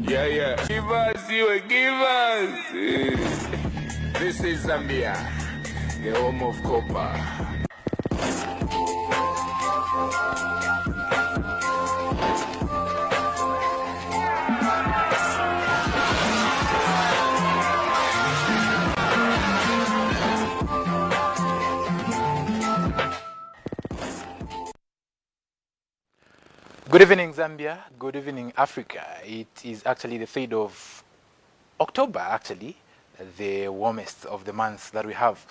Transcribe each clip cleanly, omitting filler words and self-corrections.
Yeah. Give us, you give us. This is Zambia, the home of copper. Good evening, Zambia. Good evening, Africa. It is actually the 3rd of October, actually, the warmest of the months that we have.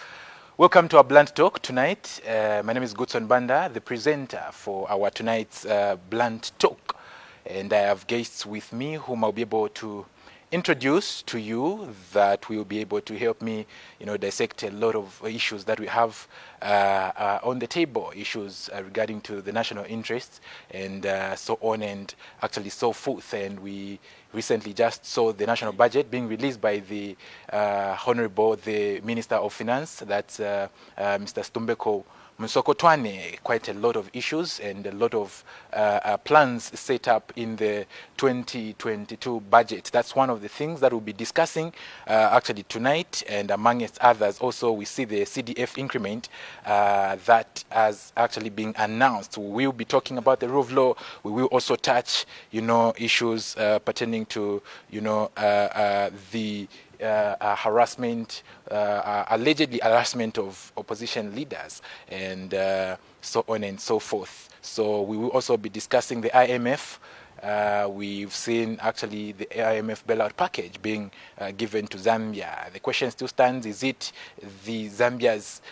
Welcome to our Blunt Talk tonight. My name is Goodson Banda, the presenter for our tonight's Blunt Talk. And I have guests with me whom I'll be able to introduce to you that will be able to help me, dissect a lot of issues that we have on the table, issues regarding to the national interests and so on and actually so forth. And we recently just saw the national budget being released by the Honorable, the Minister of Finance, that's Mr. Stumbeko Musokotwane. Quite a lot of issues and a lot of plans set up in the 2022 budget. That's one of the things that we'll be discussing actually tonight, and amongst others also we see the CDF increment that has actually been announced. We will be talking about the rule of law. We will also touch issues pertaining to the harassment, allegedly harassment of opposition leaders, and so on and so forth. So we will also be discussing the IMF. We've seen actually the IMF bailout package being given to Zambia. The question still stands: is it the Zambia's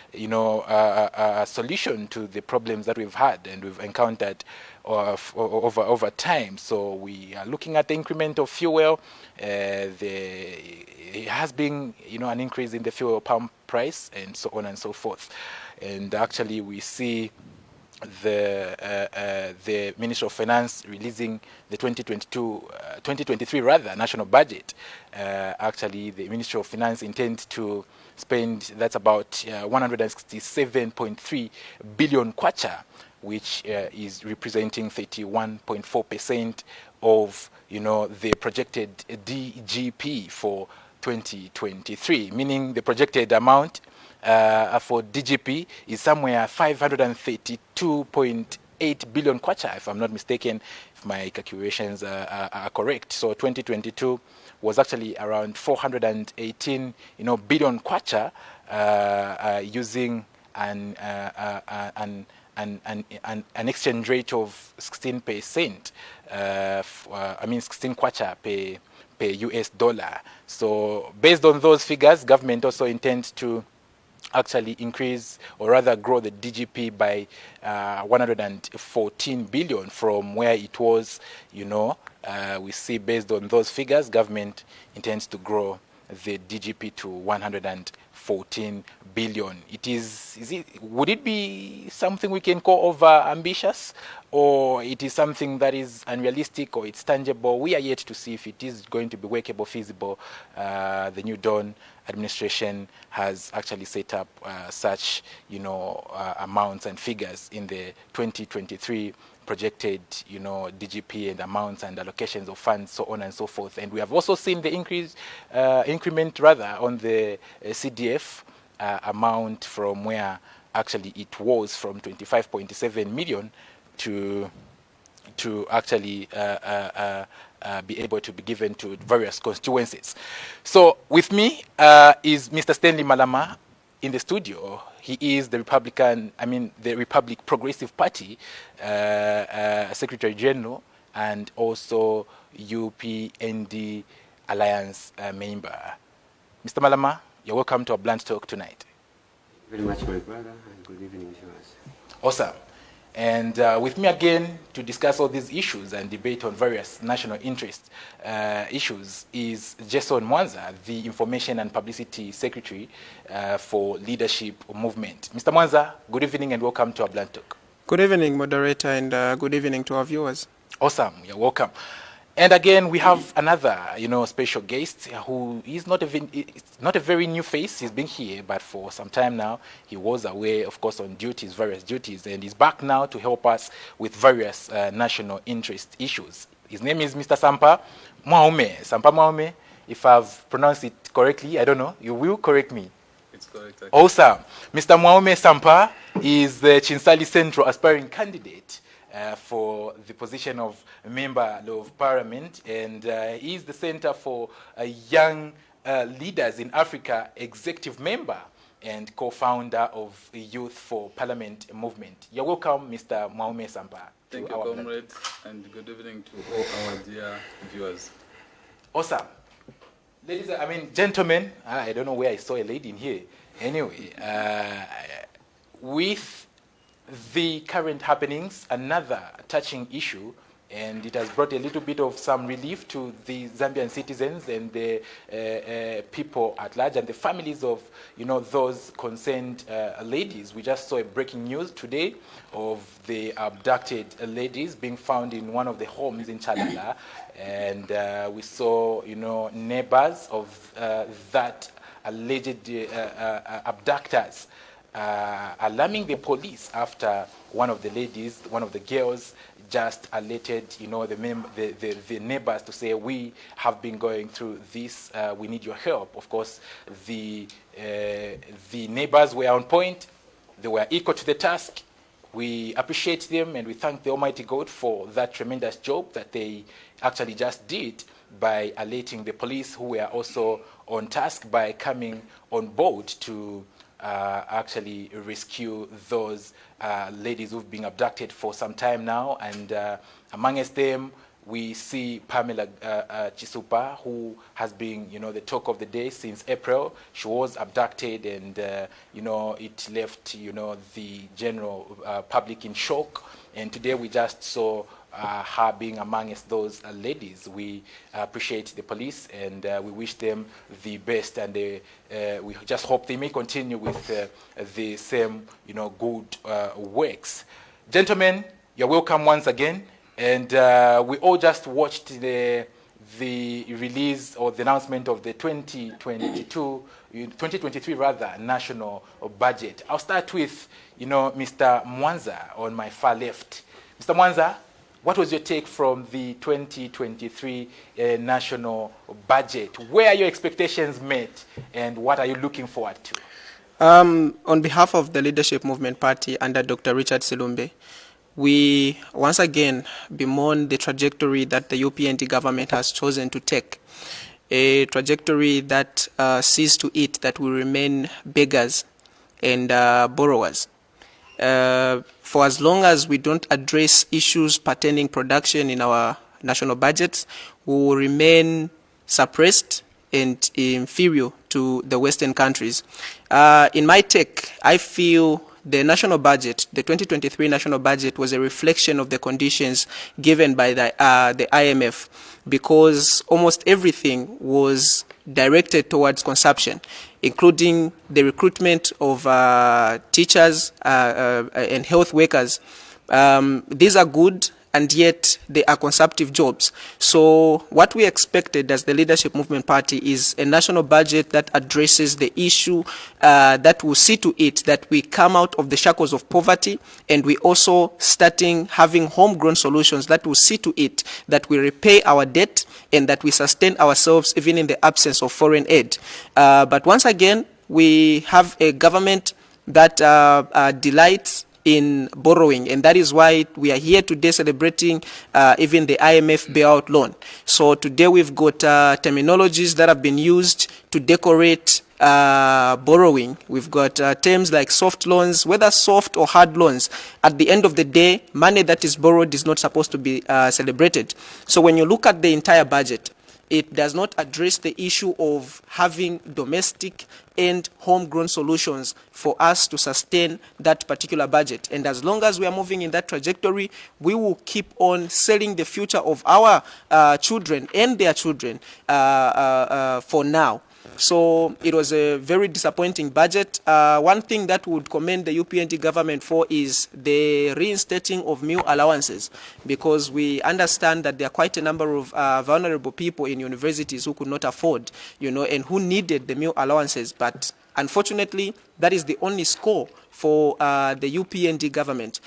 solution to the problems that we've had and we've encountered over time? So we are looking at the increment of fuel. It has been an increase in the fuel pump price and so on and so forth. And actually we see the Minister of Finance releasing the 2023 national budget. Actually, the Ministry of Finance intends to spend, that's about 167.3 billion kwacha, which is representing 31.4% of the projected DGP for 2023, meaning the projected amount for DGP is somewhere 532.8 billion kwacha, if I'm not mistaken, if my calculations are correct. So 2022 was actually around 418 billion kwacha, using an exchange rate of 16%. 16 kwacha per US dollar. So based on those figures, government also intends to actually increase, or rather grow, the DGP by 114 billion from where it was. We see, based on those figures, government intends to grow the DGP to 114 billion. Would it be something we can call over ambitious, or it is something that is unrealistic, or it's tangible? We are yet to see if it is going to be workable, feasible. The New Dawn administration has actually set up such amounts and figures in the 2023 projected DGP, and amounts and allocations of funds, so on and so forth. And we have also seen the increment on the CDF amount, from where actually it was from 25.7 million to actually be able to be given to various constituencies. So with me is Mr. Stanley Malama in the studio. He is the Republic Progressive Party Secretary General, and also UPND Alliance member. Mr. Malama, you're welcome to our Blunt Talk tonight. Very much, my brother, and good evening, viewers. Awesome. And with me again to discuss all these issues and debate on various national interest issues is Jason Mwanza, the Information and Publicity Secretary for Leadership Movement. Mr. Mwanza, good evening and welcome to our Blunt Talk. Good evening, moderator, and good evening to our viewers. Awesome, you're welcome. And again, we have another, special guest who is not a very new face. He's been here, but for some time now. He was away, of course, on various duties, and he's back now to help us with various national interest issues. His name is Mr. Sampa Mwaume. If I've pronounced it correctly, I don't know. You will correct me. It's correct. Awesome. Mr. Mwaume Sampa is the Chinsali Central aspiring candidate for the position of Member of Parliament, and he is the Center for Young Leaders in Africa executive member and co-founder of the Youth for Parliament movement. You're welcome, Mr. Mwaume Sampa. Thank you, comrade, and good evening to all our dear viewers. Awesome. Gentlemen, I don't know where I saw a lady in here. Anyway, with the current happenings, another touching issue, and it has brought a little bit of some relief to the Zambian citizens and the people at large and the families of, those concerned ladies. We just saw a breaking news today of the abducted ladies being found in one of the homes in Chalala, and we saw, neighbors of that alleged abductors alarming the police after one of the ladies, one of the girls, just alerted, the neighbors to say, we have been going through this, we need your help. Of course, the neighbors were on point, they were equal to the task. We appreciate them and we thank the Almighty God for that tremendous job that they actually just did by alerting the police, who were also on task by coming on board to actually rescue those ladies who've been abducted for some time now. And amongst them, we see Pamela Chisupa, who has been, the talk of the day since April. She was abducted, and it left, the general public in shock. And today we just saw her being amongst those ladies. We appreciate the police, and we wish them the best, and we just hope they may continue with the same, good works. Gentlemen, you're welcome once again, and we all just watched the release or the announcement of the 2023 national budget. I'll start with, Mr. Mwanza on my far left. Mr. Mwanza, what was your take from the 2023 national budget? Where are your expectations met, and what are you looking forward to? On behalf of the Leadership Movement Party under Dr. Richard Silumbe, we once again bemoan the trajectory that the UPND government has chosen to take, a trajectory that sees to it that we remain beggars and borrowers. For as long as we don't address issues pertaining production in our national budgets, we will remain suppressed and inferior to the Western countries. In my take, I feel the national budget, the 2023 national budget, was a reflection of the conditions given by the IMF, because almost everything was directed towards consumption, including the recruitment of teachers and health workers. These are good, and yet they are consumptive jobs. So what we expected as the Leadership Movement Party is a national budget that addresses the issue, that will see to it that we come out of the shackles of poverty, and we also starting having homegrown solutions that will see to it that we repay our debt and that we sustain ourselves even in the absence of foreign aid. But once again, we have a government that delights in borrowing, and that is why we are here today celebrating even the IMF bailout loan. So today we've got terminologies that have been used to decorate borrowing. We've got terms like soft loans, whether soft or hard loans. At the end of the day, money that is borrowed is not supposed to be celebrated. So when you look at the entire budget, it does not address the issue of having domestic and homegrown solutions for us to sustain that particular budget. And as long as we are moving in that trajectory, we will keep on selling the future of our children and their children for now. So it was a very disappointing budget. One thing that would commend the UPND government for is the reinstating of meal allowances, because we understand that there are quite a number of vulnerable people in universities who could not afford, and who needed the meal allowances. But Unfortunately, that is the only score for the UPND government.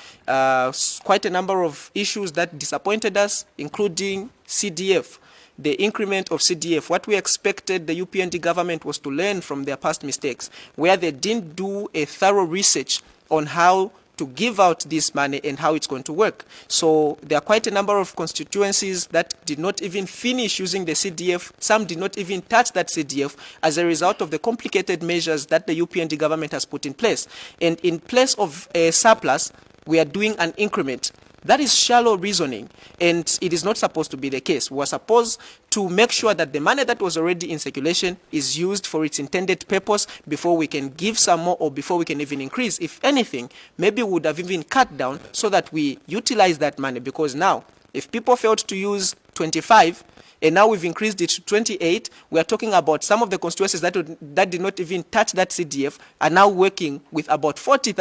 Quite a number of issues that disappointed us, including CDF. The increment of CDF, what we expected the UPND government was to learn from their past mistakes, where they didn't do a thorough research on how to give out this money and how it's going to work. So there are quite a number of constituencies that did not even finish using the CDF. Some did not even touch that CDF as a result of the complicated measures that the UPND government has put in place. And in place of a surplus, we are doing an increment. That is shallow reasoning, and it is not supposed to be the case. We are supposed to make sure that the money that was already in circulation is used for its intended purpose before we can give some more or before we can even increase. If anything, maybe we would have even cut down so that we utilize that money, because now, if people failed to use 25, and now we've increased it to 28, we are talking about some of the constituencies that did not even touch that CDF are now working with about 40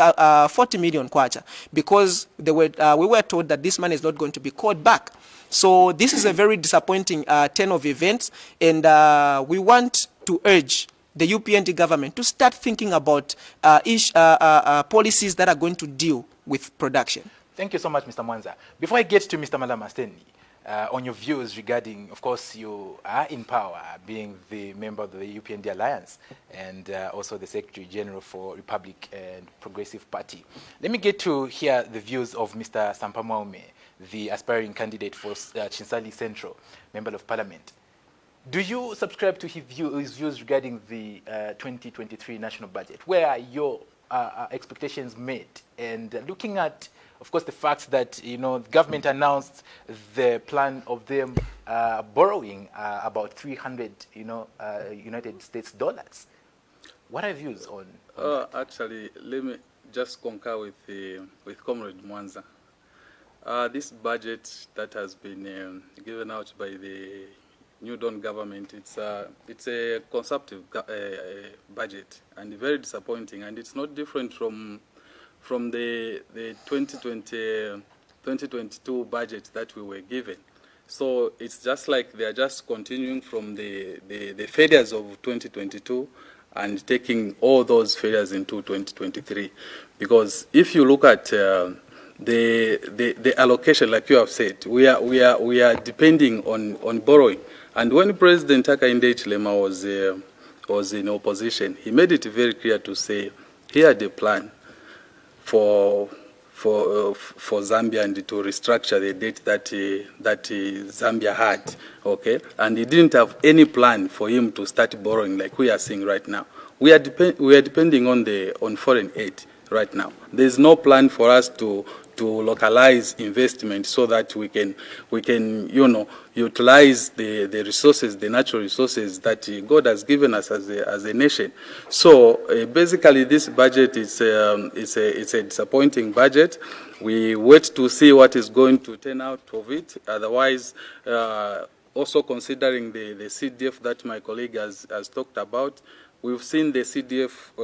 million kwacha, because we were told that this money is not going to be called back. So this is a very disappointing turn of events, and we want to urge the UPND government to start thinking about policies that are going to deal with production. Thank you so much, Mr. Mwanza. Before I get to Mr. Malama Stanley, on your views regarding, of course, you are in power, being the member of the UPND Alliance and also the Secretary General for Republic and Progressive Party. Let me get to hear the views of Mr. Sampa Maume, the aspiring candidate for Chinsali Central, Member of Parliament. Do you subscribe to his views regarding the 2023 national budget? Where are your expectations met? And looking at, of course, the fact that, the government announced the plan of them borrowing about 300, United States dollars. What are your views on that? Actually, let me just concur with Comrade Mwanza. This budget that has been given out by the New Dawn government, it's a consumptive budget and very disappointing, and it's not different from the 2022 budget that we were given. So it's just like they are just continuing from the failures of 2022 and taking all those failures into 2023. Because if you look at the allocation, like you have said, we are depending on borrowing. And when President Hakainde Hichilema was in opposition, he made it very clear to say, here the plan for Zambia and to restructure the debt that Zambia had, okay? And he didn't have any plan for him to start borrowing like we are seeing right now. We are depending on foreign aid right now. There's no plan for us to localize investment so that we can utilize the resources, the natural resources that God has given us as a nation. So basically, this budget is a disappointing budget. We wait to see what is going to turn out of it. Otherwise, also considering the CDF that my colleague has talked about, we've seen the CDF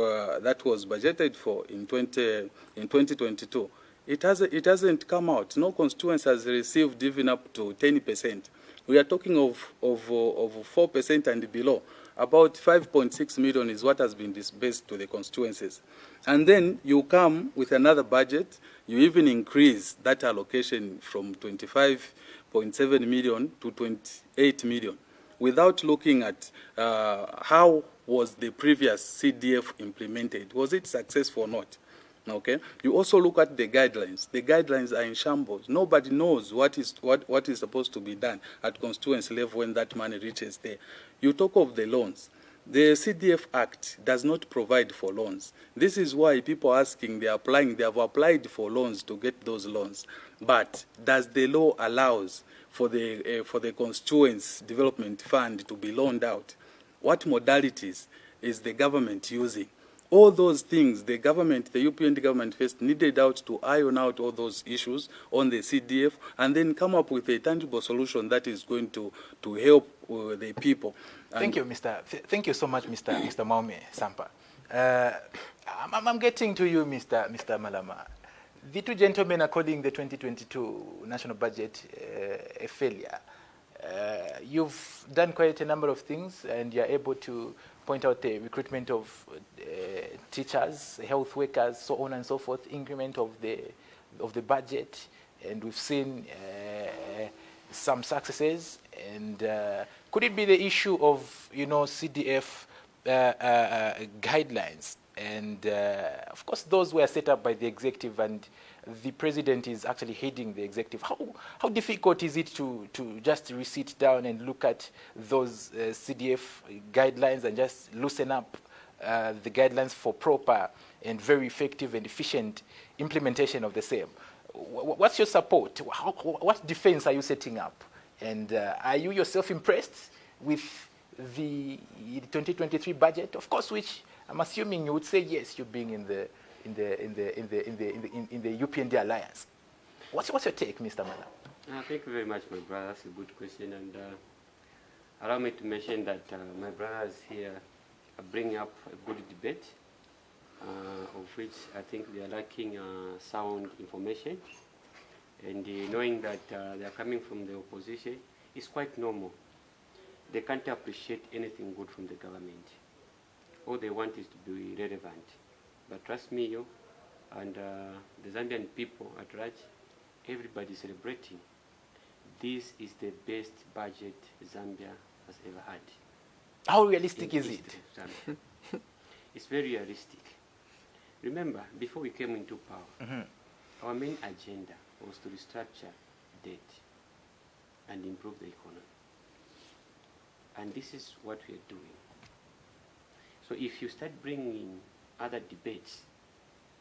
that was budgeted for in 2022. It hasn't come out. No constituency has received even up to 10%. We are talking of 4% and below. About 5.6 million is what has been disbursed to the constituencies. And then you come with another budget, you even increase that allocation from 25.7 million to 28 million without looking at how was the previous CDF implemented. Was it successful or not? Okay. You also look at the guidelines. The guidelines are in shambles. Nobody knows what is supposed to be done at constituency level when that money reaches there. You talk of the loans. The CDF Act does not provide for loans. This is why people are asking, they have applied for loans to get those loans. But does the law allows for the constituents development fund to be loaned out? What modalities is the government using? All those things, the UPND government first needed out to iron out all those issues on the CDF and then come up with a tangible solution that is going to help the people. Thank you, Thank you so much, Mr. Maume Sampa. I'm getting to you, Mr. Malama. The two gentlemen are calling the 2022 national budget a failure. You've done quite a number of things, and you're able to point out the recruitment of teachers, health workers, so on and so forth, increment of the budget, and we've seen some successes. And could it be the issue of CDF guidelines? And of course, those were set up by the executive, and the president is actually heading the executive. How difficult is it to just sit down and look at those CDF guidelines and just loosen up the guidelines for proper and very effective and efficient implementation of the same? What's your support? What defense are you setting up? And are you yourself impressed with the 2023 budget? Of course, which I'm assuming you would say yes, you being in the UPND alliance. What's your take, Mr. Mala? Thank you very much, my brother. That's a good question. And allow me to mention that my brothers here are bringing up a good debate, of which I think they are lacking sound information. And knowing that they are coming from the opposition is quite normal. They can't appreciate anything good from the government. All they want is to be relevant. But trust me, you and the Zambian people at large, everybody is celebrating. This is the best budget Zambia has ever had. How realistic is it? It's very realistic. Remember, before we came into power, our main agenda was to restructure debt and improve the economy. And this is what we are doing. So if you start bringing other debates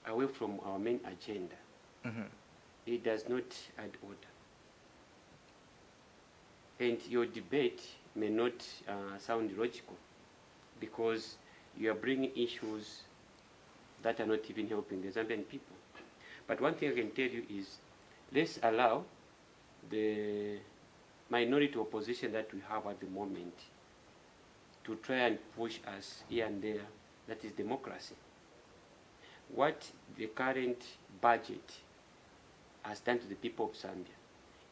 away from our main agenda, it does not add order. And your debate may not sound logical because you are bringing issues that are not even helping the Zambian people. But one thing I can tell you is, let's allow the minority opposition that we have at the moment to try and push us here and there. That is democracy. What the current budget has done to the people of Zambia,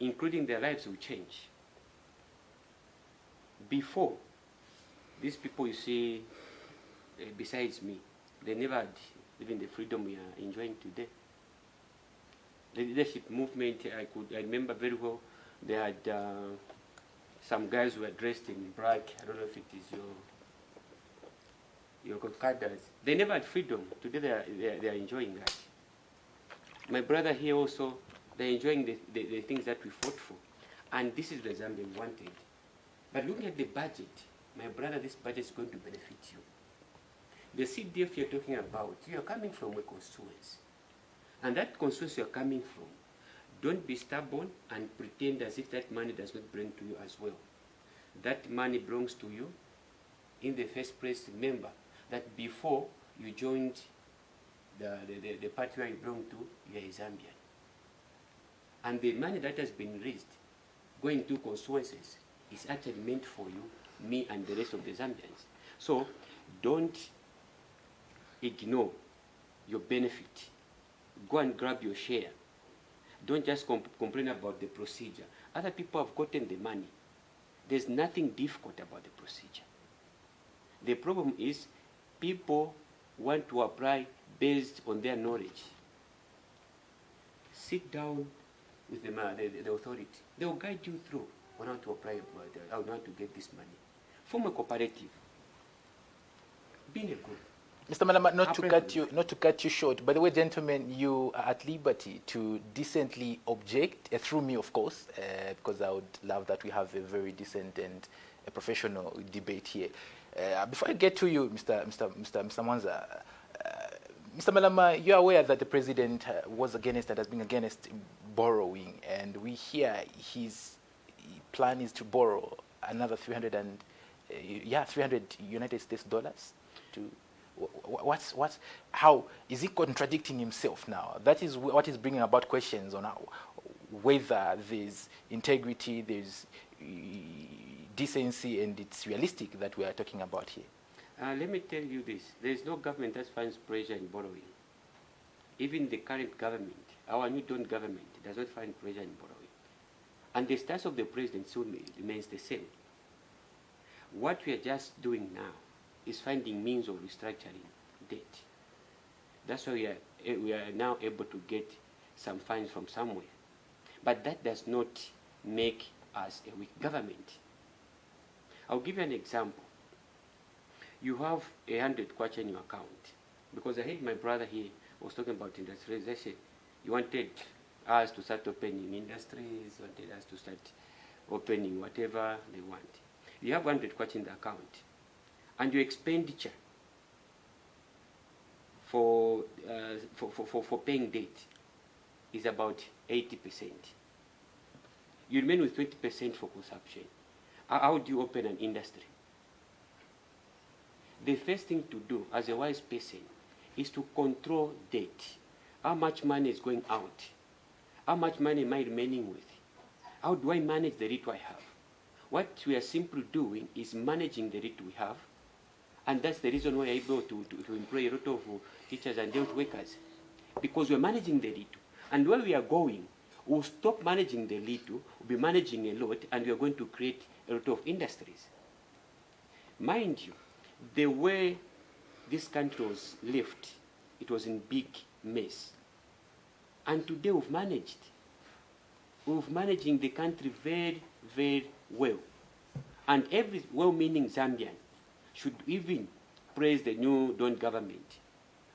including their lives, will change. Before, these people you see, besides me, they never had even the freedom we are enjoying today. The leadership movement, I remember very well, they had some guys who were dressed in black. I don't know if it is your cadres. They never had freedom. Today they are enjoying that. My brother here also, they're enjoying the things that we fought for. And this is the Zambia we wanted. But looking at the budget, my brother, this budget is going to benefit you. The CDF you're talking about, you are coming from a constituency. And that constituency you're coming from, don't be stubborn and pretend as if that money does not belong to you as well. That money belongs to you. In the first place, remember that before you joined the party where you belong to, you are a Zambian. And the money that has been raised, going to constituencies, is actually meant for you, me, and the rest of the Zambians. So don't ignore your benefit. Go and grab your share. Don't just complain about the procedure. Other people have gotten the money. There's nothing difficult about the procedure. The problem is people want to apply based on their knowledge. Sit down with the authority. They will guide you through on how to apply, how to get this money. Form a cooperative. Be in a group. Mr. Malama, not to cut you short. By the way, gentlemen, you are at liberty to decently object, through me, of course, because I would love that we have a very decent and a professional debate here. Before I get to you, Mr. Mwanza, Mr. Malama, you are aware that the president was against and has been against borrowing, and we hear his plan is to borrow another 300 United States dollars to. How is he contradicting himself now? That is what is bringing about questions on whether there's integrity, there's decency, and it's realistic that we are talking about here. Let me tell you this. There is no government that finds pressure in borrowing. Even the current government, our new Dawn government, does not find pressure in borrowing. And the stance of the president still remains the same. What we are just doing now is finding means of restructuring debt. That's why we are now able to get some funds from somewhere. But that does not make us a weak government. I'll give you an example. You have 100 kwacha in your account. Because I heard my brother here was talking about industrialization. You wanted us to start opening industries, wanted us to start opening whatever they want. You have 100 kwacha in the account. And your expenditure for paying debt is about 80%. You remain with 20% for consumption. How do you open an industry? The first thing to do as a wise person is to control debt. How much money is going out? How much money am I remaining with? How do I manage the debt I have? What we are simply doing is managing the debt we have, and that's the reason why we are able to employ a lot of teachers and health workers, because we're managing the debt. And where we are going, we'll stop managing the little, we'll be managing a lot, and we are going to create a lot of industries. Mind you, the way this country was left, it was in big mess. And today we've managed. We're managing the country very, very well. And every well-meaning Zambian should even praise the new Dawn government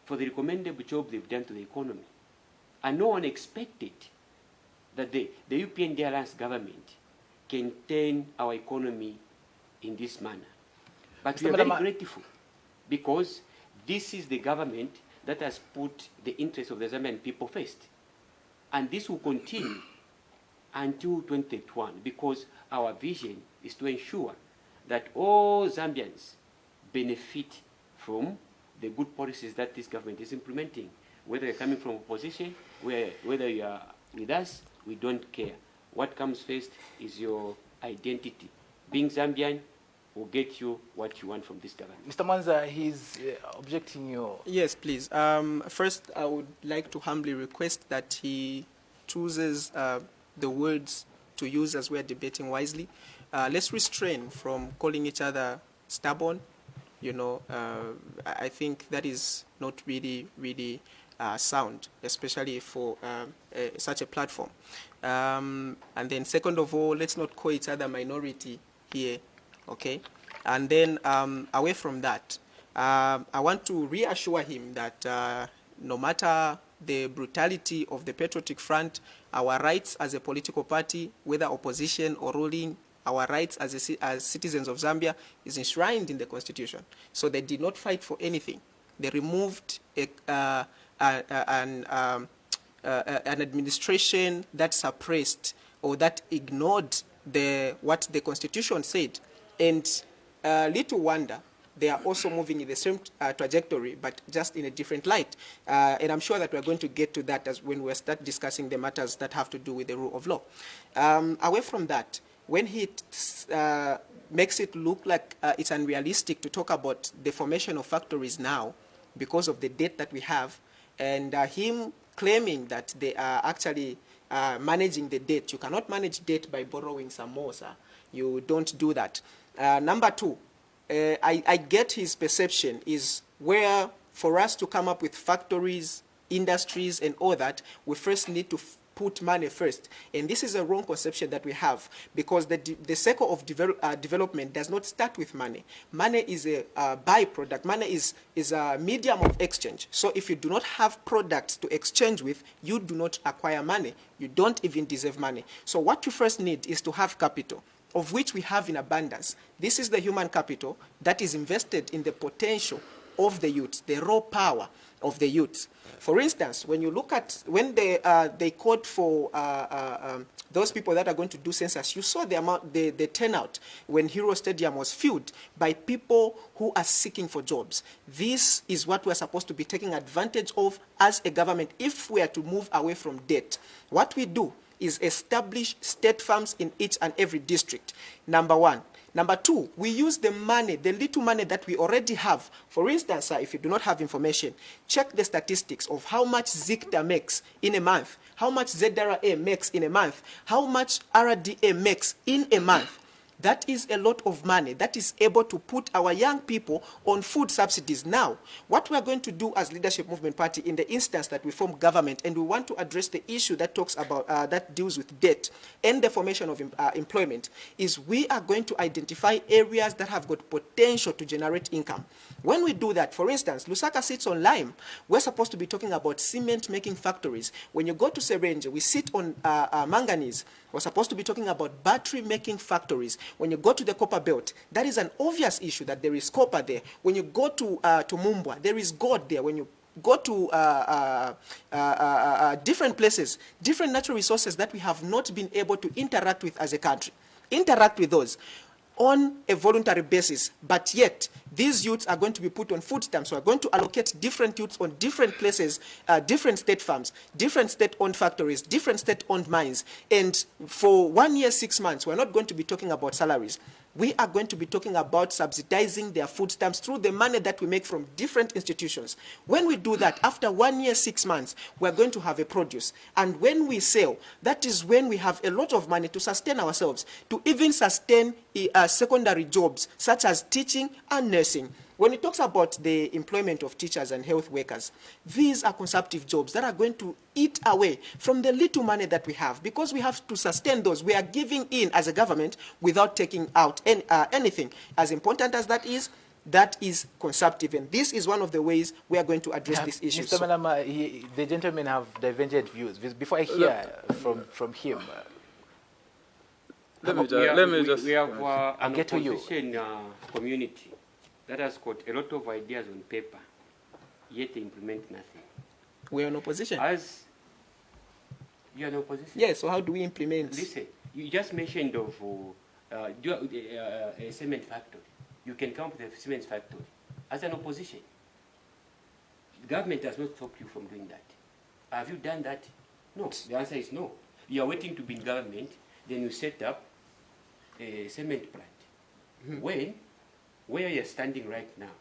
for the recommendable job they've done to the economy. And no one expected that the UPND Alliance government can turn our economy in this manner. But we are very grateful, because this is the government that has put the interests of the Zambian people first. And this will continue until 2031, because our vision is to ensure that all Zambians benefit from the good policies that this government is implementing. Whether you're coming from opposition, whether you are with us, we don't care. What comes first is your identity. Being Zambian will get you what you want from this government. Mr. Mwanza, he's objecting you. Yes, please. First, I would like to humbly request that he chooses the words to use as we're debating wisely. Let's restrain from calling each other stubborn. You know, I think that is not really sound, especially for such a platform. And then second of all, let's not call each other minority here, okay? And then away from that, I want to reassure him that no matter the brutality of the Patriotic Front, our rights as a political party, whether opposition or ruling, our rights as citizens of Zambia is enshrined in the Constitution. So they did not fight for anything. They removed an administration that suppressed or that ignored what the Constitution said. And little wonder, they are also moving in the same trajectory, but just in a different light. And I'm sure that we're going to get to that as when we start discussing the matters that have to do with the rule of law. Away from that, when he makes it look like it's unrealistic to talk about the formation of factories now because of the debt that we have, and him claiming that they are actually managing the debt. You cannot manage debt by borrowing some more, sir. You don't do that. Number two, I get his perception is where for us to come up with factories, industries, and all that, we first need to put money first. And this is a wrong conception that we have, because the cycle of development does not start with money. Money is a byproduct. Money is a medium of exchange. So if you do not have products to exchange with, you do not acquire money. You don't even deserve money. So what you first need is to have capital, of which we have in abundance. This is the human capital that is invested in the potential of the youth, the raw power of the youth. For instance, when you look at when they called for those people that are going to do census, you saw the amount, the turnout when Hero Stadium was filled by people who are seeking for jobs. This is what we're supposed to be taking advantage of as a government if we are to move away from debt. What we do is establish state farms in each and every district, number one. Number two, we use the money, the little money that we already have. For instance, if you do not have information, check the statistics of how much ZICTA makes in a month, how much ZRA makes in a month, how much RDA makes in a month. That is a lot of money that is able to put our young people on food subsidies. Now, what we are going to do as Leadership Movement Party in the instance that we form government and we want to address the issue that talks about, that deals with debt and the formation of employment, is we are going to identify areas that have got potential to generate income. When we do that, for instance, Lusaka sits on lime. We're supposed to be talking about cement making factories. When you go to Serenje, we sit on manganese. We're supposed to be talking about battery making factories. When you go to the copper belt, that is an obvious issue that there is copper there. When you go to Mumbwa, there is gold there. When you go to different places, different natural resources that we have not been able to interact with as a country, interact with those on a voluntary basis, but yet these youths are going to be put on food stamps. So we're going to allocate different youths on different places, different state farms, different state-owned factories, different state-owned mines. And for 1 year, 6 months, we're not going to be talking about salaries. We are going to be talking about subsidizing their food stamps through the money that we make from different institutions. When we do that, after 1 year, 6 months, we're going to have a produce. And when we sell, that is when we have a lot of money to sustain ourselves, to even sustain secondary jobs, such as teaching and nursing. When it talks about the employment of teachers and health workers, these are consumptive jobs that are going to eat away from the little money that we have, because we have to sustain those. We are giving in as a government without taking out anything. As important as that is consumptive, and this is one of the ways we are going to address this issue. Mr. Malama, the gentlemen have divergent views. Before I hear from him, let me just. We have an get to you. opposition community that has got a lot of ideas on paper, yet they implement nothing. We're in opposition. As you're in opposition? Yes, so how do we implement? Listen, you just mentioned of a cement factory. You can come up with a cement factory as an opposition. The government does not stop you from doing that. Have you done that? No. The answer is no. You are waiting to be in government, then you set up a cement plant. Mm-hmm. Where you're standing right now,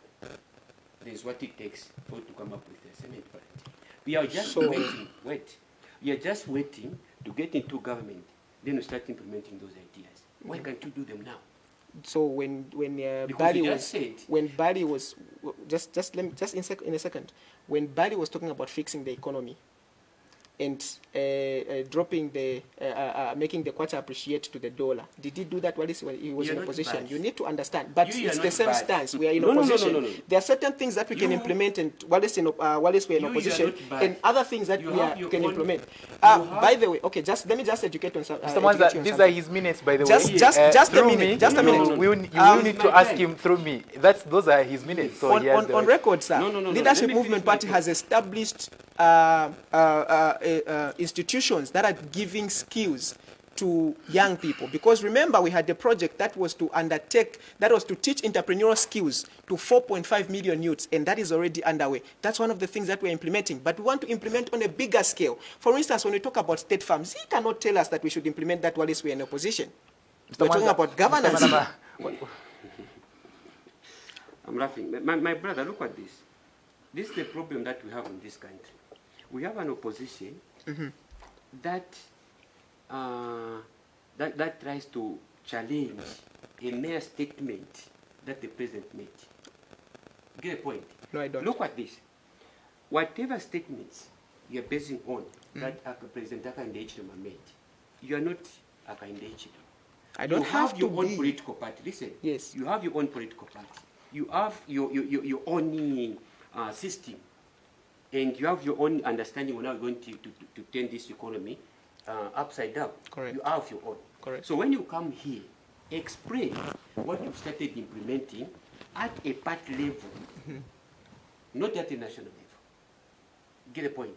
there's what it takes for to come up with a cement plant. We are just waiting. We are just waiting to get into government, then we start implementing those ideas. Why can't you do them now? So when Bali was in a second, when Bali was talking about fixing the economy and dropping the making the kwacha appreciate to the dollar, did he do that while he was in opposition? You need to understand, but it's the same stance. We are in opposition. No. There are certain things that we can implement, and while we're in opposition, and other things that we can implement. By the way, okay, let me just educate on something. These are his minutes, by the way. Just a minute. Just a minute. You will need to ask him through me. Those are his minutes. So on record, sir. Leadership Movement Party has established institutions that are giving skills to young people, because remember we had a project that was to teach entrepreneurial skills to 4.5 million youths, and that is already underway. That's one of the things that we're implementing, but we want to implement on a bigger scale. For instance, when we talk about state farms, he cannot tell us that we should implement that while we're in opposition. We're talking about governance. I'm laughing. My brother, look at this. This is the problem that we have in this country. We have an opposition that tries to challenge a mere statement that the president made. Get a point? No, I don't. Look at this. Whatever statements you're basing on that President Akainde made, you are not Akainde. I don't have your own political party. Listen. Yes. You have your own political party. You have your own system. And you have your own understanding on how you're going to turn this economy upside down. Correct. You have your own. Correct. So when you come here, explain what you've started implementing at a party level, not at a national level. Get the point?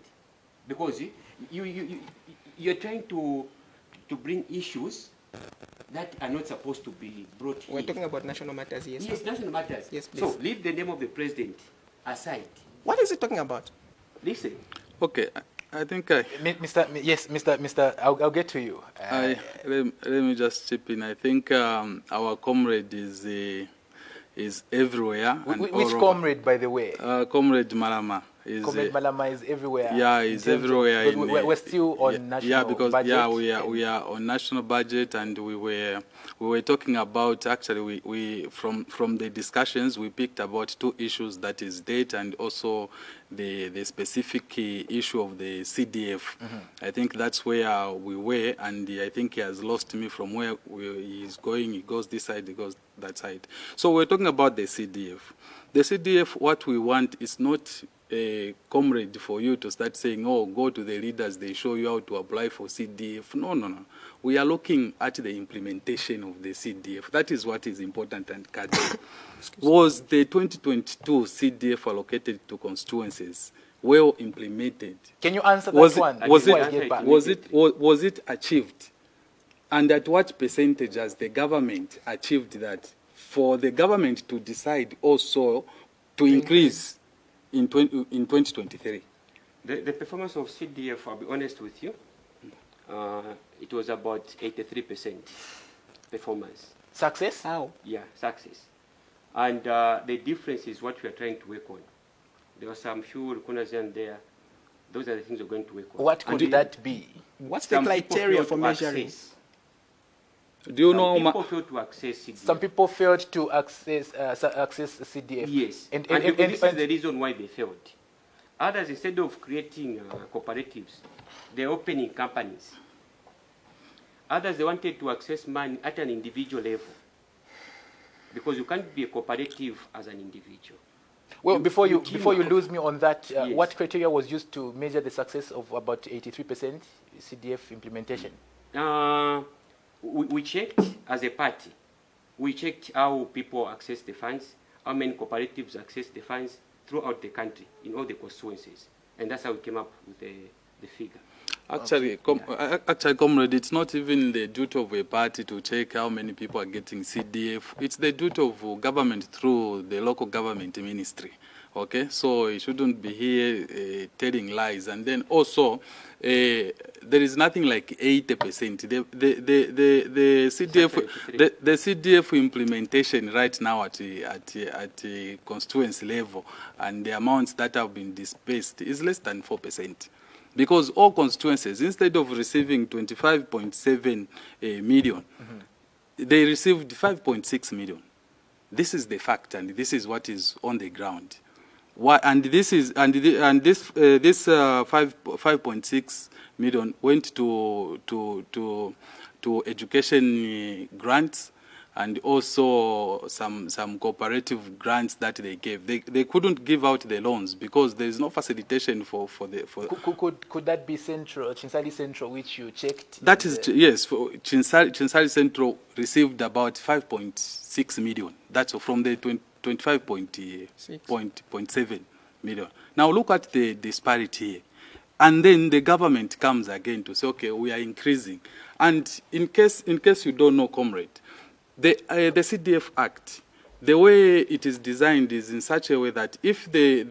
Because you're trying to bring issues that are not supposed to be brought here. We're talking about national matters, yes. Yes, national matters. Yes, please. So leave the name of the president aside. What is he talking about? Listen. Okay. I think Mr. I'll get to you. let me just chip in. I think our comrade is everywhere. And Which comrade, by the way? Comrade Malama. Comrade Malama is everywhere. Yeah, he's everywhere. We're still on national budget. we are on national budget, and we were talking about, actually we from the discussions we picked about two issues, that is debt and also the specific issue of the CDF. I think that's where we were, and I think he has lost me from where he is going. He goes this side, he goes that side. So we're talking about the CDF. The CDF, what we want is not a comrade for you to start saying, oh, go to the leaders, they show you how to apply for CDF. No. We are looking at the implementation of the CDF. That is what is important and cardinal. Was the 2022 CDF allocated to constituencies well implemented? Can you answer that Was it achieved? And at what percentage has the government achieved that? For the government to decide also to increase in 2023. The performance of CDF, I'll be honest with you, it was about 83% performance. Success? How? Yeah, success. And the difference is what we are trying to work on. There were some few reconnaissance there. Those are the things we're going to work on. What could that be? What's the criteria for measuring? Access. Do you know? People failed to access CDF. Some people failed to access CDF. Yes, and this is the reason why they failed. Others, instead of creating cooperatives, they're opening companies. Others, they wanted to access money at an individual level, because you can't be a cooperative as an individual. Well, before you lose me on that, Yes. what criteria was used to measure the success of about 83% CDF implementation? We checked as a party. We checked how people access the funds, how many cooperatives access the funds throughout the country, in all the constituencies. And that's how we came up with the figure. Actually, comrade, it's not even the duty of a party to check how many people are getting CDF. It's the duty of government through the local government ministry. Okay, so it shouldn't be here telling lies. And then also, there is nothing like 80%. The CDF implementation right now at constituency level, and the amounts that have been dispersed is less than 4%. Because all constituencies, instead of receiving 25.7 million, they received 5.6 million. This is the fact, and this is what is on the ground. This 5.6 million went to education grants, and also some cooperative grants that they gave. They couldn't give out the loans because there is no facilitation for. Could that be Central, Chinsali Central, which you checked? That is yes. For Chinsali Central received about 5.6 million. That's from the 25.7 million. Now look at the disparity here. And then the government comes again to say, okay, we are increasing. And in case you don't know, comrade, the CDF Act, the way it is designed is in such a way that if the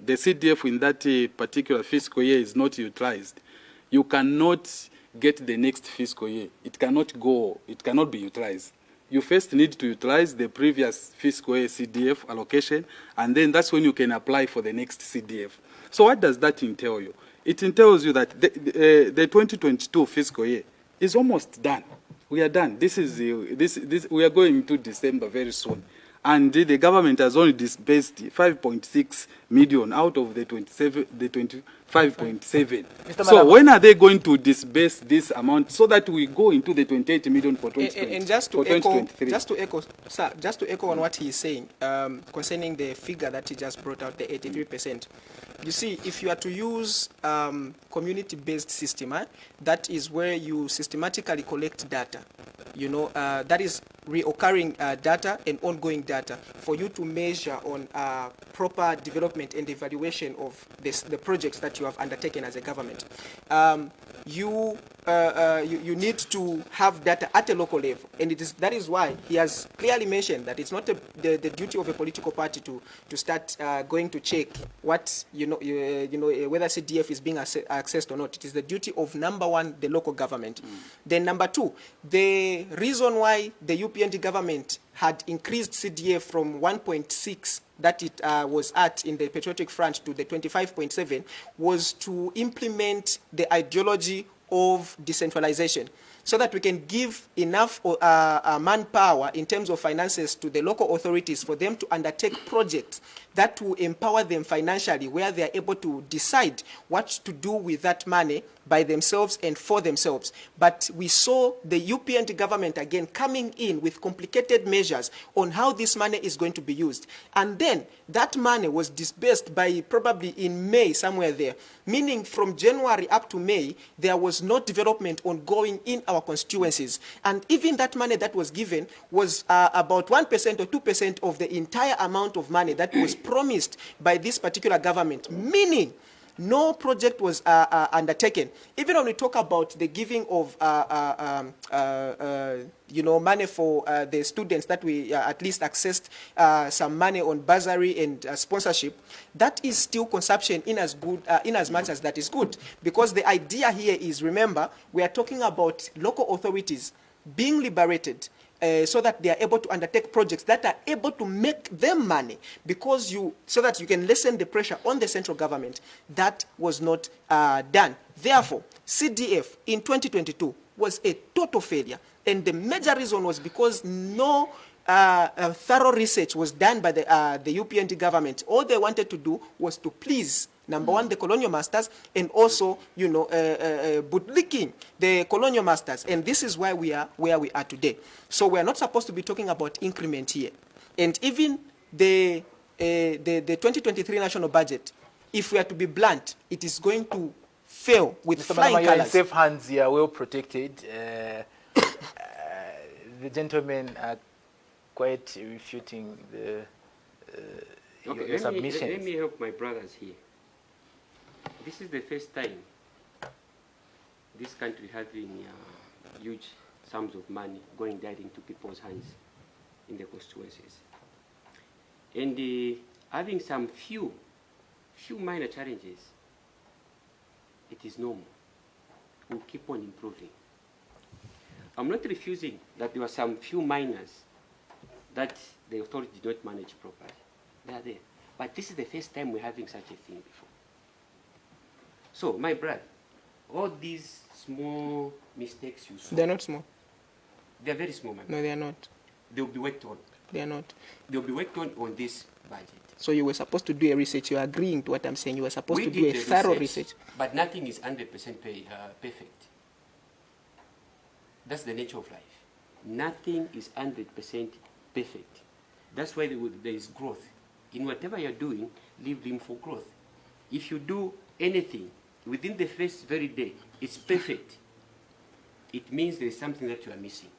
CDF in that particular fiscal year is not utilized, you cannot get the next fiscal year. It cannot be utilized. You first need to utilize the previous fiscal year CDF allocation, and then that's when you can apply for the next CDF. So what does that entail you? It entails you that the 2022 fiscal year is almost done. We are done. This we are going to December very soon. And the government has only disbursed 5.6 million out of the 25.7. So when are they going to disburse this amount so that we go into the 28 million for 2020? And just to echo on what he is saying concerning the figure that he just brought out, the 83%. You see, if you are to use community-based system, that is where you systematically collect data. You know, that is reoccurring data and ongoing data for you to measure on proper development and evaluation of the projects that you have undertaken as a government. You you need to have data at a local level, and that is why he has clearly mentioned that it's not the duty of a political party to start going to check what whether CDF is being accessed or not. It is the duty of, number one, the local government. Then number two, the reason why the UPND government had increased CDF from 1.6 that it was at in the Patriotic Front to the 25.7 was to implement the ideology of decentralization, so that we can give enough manpower in terms of finances to the local authorities for them to undertake projects that will empower them financially, where they are able to decide what to do with that money by themselves and for themselves. But we saw the UPND government again coming in with complicated measures on how this money is going to be used. And then that money was disbursed by probably in May, somewhere there, meaning from January up to May, there was no development ongoing in our constituencies. And even that money that was given was about 1% or 2% of the entire amount of money that was promised by this particular government, meaning no project was undertaken. Even when we talk about the giving of money for the students that we at least accessed some money on bursary and sponsorship, that is still consumption in as much as that is good. Because the idea here is, remember, we are talking about local authorities being liberated so that they are able to undertake projects that are able to make them money, so that you can lessen the pressure on the central government. That was not done. Therefore, CDF in 2022 was a total failure. And the major reason was because no thorough research was done by the UPND government. All they wanted to do was to please, number one, the colonial masters, and also, bootlicking the colonial masters. And this is why we are where we are today. So we are not supposed to be talking about increment here. And even the 2023 national budget, if we are to be blunt, it is going to fail with Mr. flying Manama, you're in colors. safe hands here, well protected. The gentlemen are quite refuting your submissions. Let me help my brothers here. This is the first time this country having huge sums of money going direct into people's hands in the constituencies. And having some few minor challenges, it is normal. We'll keep on improving. I'm not refusing that there were some few minors that the authority did not manage properly. They are there. But this is the first time we're having such a thing before. So, my brother, all these small mistakes you saw, They're not small. they're very small, my brother. No, they are not. They'll be worked on. They are not. They'll be worked on this budget. So you were supposed to do a research. You are agreeing to what I'm saying. You were supposed We to do a did the thorough research. But nothing is 100% perfect. That's the nature of life. Nothing is 100% perfect. That's why there is growth. In whatever you're doing, leave room for growth. If you do anything within the first very day, it's perfect, it means there is something that you are missing.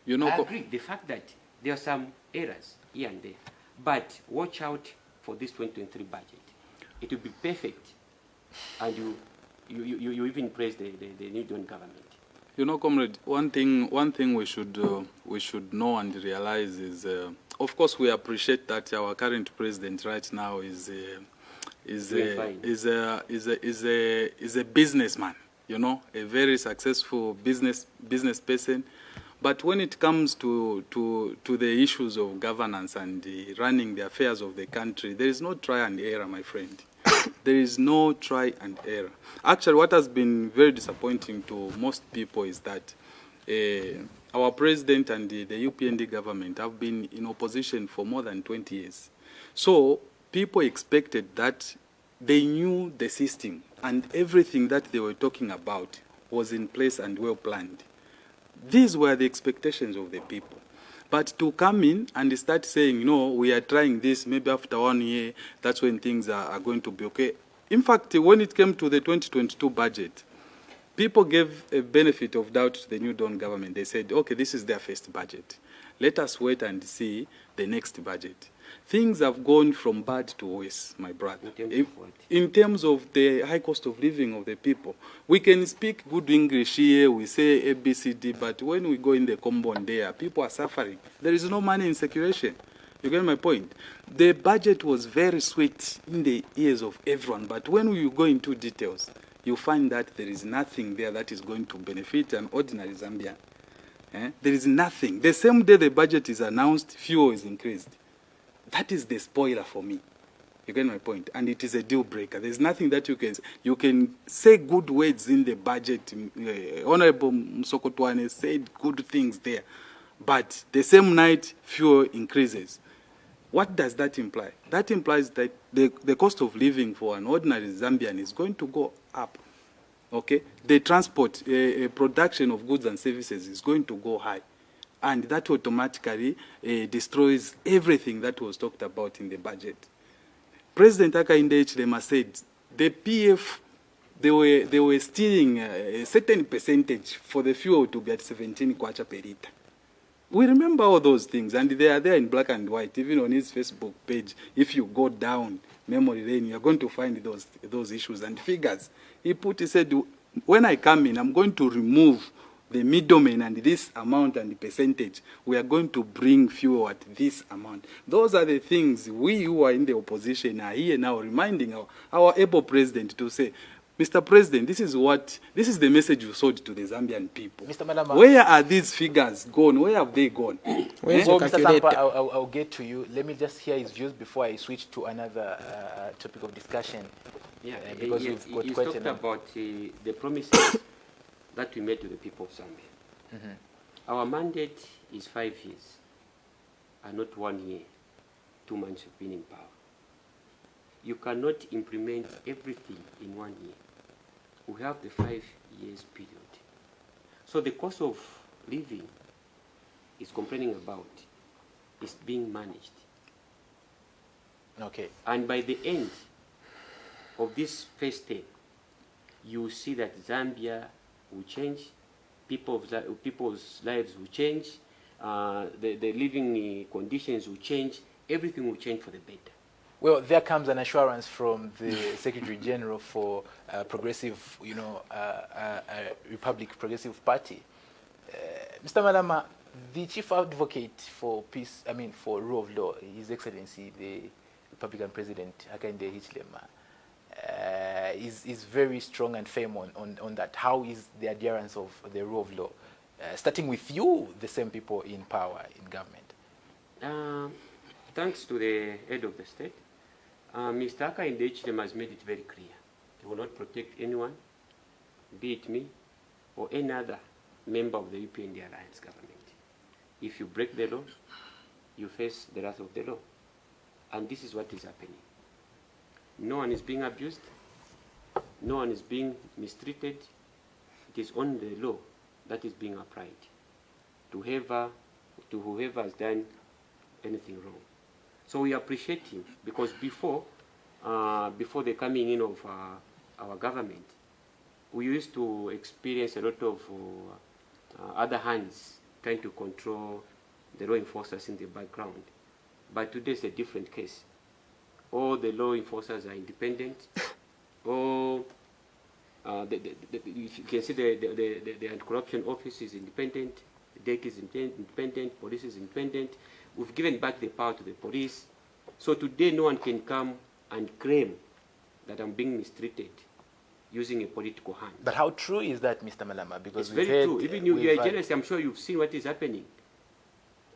I agree, the fact that there are some errors here and there, but watch out for this 2023 budget. It will be perfect, and you even praise the New Dawn government. Comrade, one thing we should know and realize is, of course, we appreciate that our current president right now is a businessman. A very successful business person. But when it comes to the issues of governance and running the affairs of the country, there is no try and error, my friend. There is no try and error. Actually, what has been very disappointing to most people is that our president and the UPND government have been in opposition for more than 20 years. So people expected that they knew the system and everything that they were talking about was in place and well planned. These were the expectations of the people. But to come in and start saying, we are trying this, maybe after 1 year, that's when things are going to be okay. In fact, when it came to the 2022 budget, people gave a benefit of doubt to the New Dawn government. They said, okay, this is their first budget. Let us wait and see the next budget. Things have gone from bad to worse, my brother. In terms of the high cost of living of the people, we can speak good English here, we say ABCD, but when we go in the compound there, people are suffering. There is no money in circulation. You get my point? The budget was very sweet in the ears of everyone, but when you go into details, you find that there is nothing there that is going to benefit an ordinary Zambian. There is nothing. The same day the budget is announced, fuel is increased. That is the spoiler for me. You get my point? And it is a deal breaker. There's nothing that you can say good words in the budget. Honorable Msokotwane said good things there. But the same night, fuel increases. What does that imply? That implies that the cost of living for an ordinary Zambian is going to go up. Okay? The transport, production of goods and services is going to go high. And that automatically destroys everything that was talked about in the budget. President Hakainde Hichilema said the PF, they were stealing a certain percentage for the fuel to get 17 kwacha per liter. We remember all those things, and they are there in black and white. Even on his Facebook page, if you go down memory lane, you are going to find those issues and figures. He said, when I come in, I'm going to remove the middleman and this amount and the percentage. We are going to bring fuel at this amount. Those are the things we who are in the opposition are here now reminding our able president to say, Mr. President, this is the message you sold to the Zambian people. Mr. Malama, where are these figures gone? Where have they gone? Well, Mr. Sampa, I'll get to you. Let me just hear his views before I switch to another topic of discussion. Because we've got quite talked about the promises that we made to the people of Zambia. Mm-hmm. Our mandate is 5 years, and not 1 year, 2 months of being in power. You cannot implement everything in 1 year. We have the 5 years period. So the cost of living is complaining about is being managed. Okay. And by the end of this first term, you will see that Zambia will change, people's lives will change, the living conditions will change, everything will change for the better. Well, there comes an assurance from the Secretary General for Progressive, Republic Progressive Party. Mr. Malama, the Chief Advocate for Peace, for Rule of Law, His Excellency, the Republican President Hakainde Hichilema, is very strong and firm on that. How is the adherence of the rule of law? Starting with you, the same people in power, in government. Thanks to the head of the state, Mr. Hakainde Hichilema has made it very clear. He will not protect anyone, be it me or any other member of the UPND Alliance government. If you break the law, you face the wrath of the law. And this is what is happening. No one is being abused. No one is being mistreated. It is only the law that is being applied to whoever has done anything wrong. So we appreciate him, because before the coming in of our government, we used to experience a lot of other hands trying to control the law enforcers in the background. But today is a different case. All the law enforcers are independent. All you can see the anti-corruption office is independent. The DEC is independent. Police is independent. We've given back the power to the police. So today no one can come and claim that I'm being mistreated using a political hand. But how true is that, Mr. Malama? Because it's very true. Even you are a journalist, I'm sure you've seen what is happening.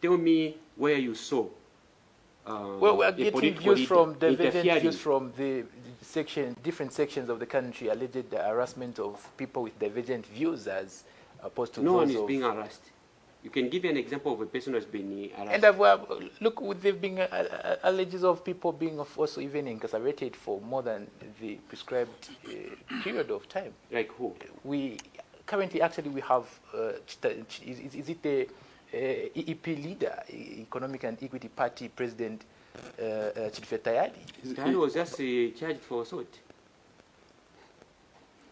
Tell me where you saw. Well, we are getting views from divergent views from the different sections of the country, alleged harassment of people with divergent views as opposed to no one is being harassed. You can give an example of a person who has been harassed. And look, there have been allegations of people being also even incarcerated for more than the prescribed period of time. Like who? We currently we have, is it the EEP leader, Economic and Equity Party President Chilifet Tayali? Tayali was just charged for assault.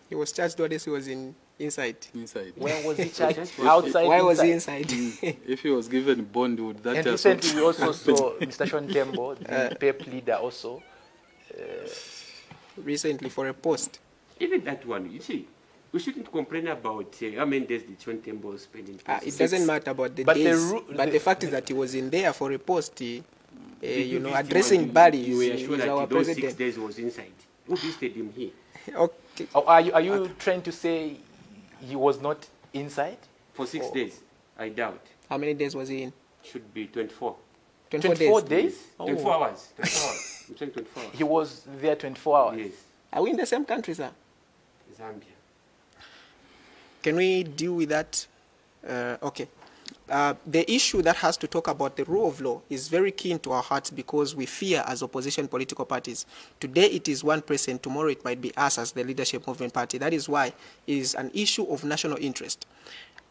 He was charged while he was in Inside. inside. When was he charged? Just Outside? Why was he inside? inside? If he was given bond, would that And have recently we also saw Mr. Sean Tembo, the PEP leader, also. Recently for a post. Even that one, you see, we shouldn't complain about how many days the Sean Tembo spent in prison. It doesn't matter about the But the days, ru- but the- the fact is that he was in there for a post. You know, visited addressing him, Bali you were is sure that our those 6 president. days was inside. Who visited him here? Okay. Oh, are you trying to say he was not inside? For 6 days, I doubt. How many days was he in? Should be 24. 24 days? 24 Oh. hours. 24 hours. I'm saying 24 hours. He was there 24 hours. Yes, Are we in the same country, sir? Zambia. Can we deal with that? Okay. The issue that has to talk about the rule of law is very keen to our hearts because we fear as opposition political parties. Today it is one person, tomorrow it might be us as the leadership movement party. That is why it is an issue of national interest.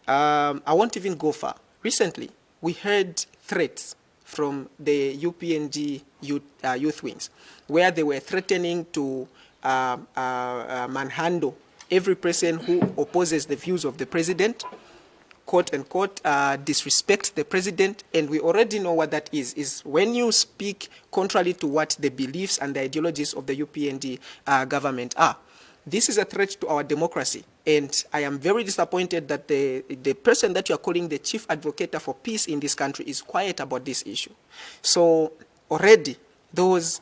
I won't even go far. Recently, we heard threats from the UPNG youth wings, where they were threatening to manhandle every person who opposes the views of the president, quote unquote, disrespects the president, and we already know what that is when you speak contrary to what the beliefs and the ideologies of the UPND government are. This is a threat to our democracy, and I am very disappointed that the person that you are calling the chief advocate for peace in this country is quiet about this issue. So already those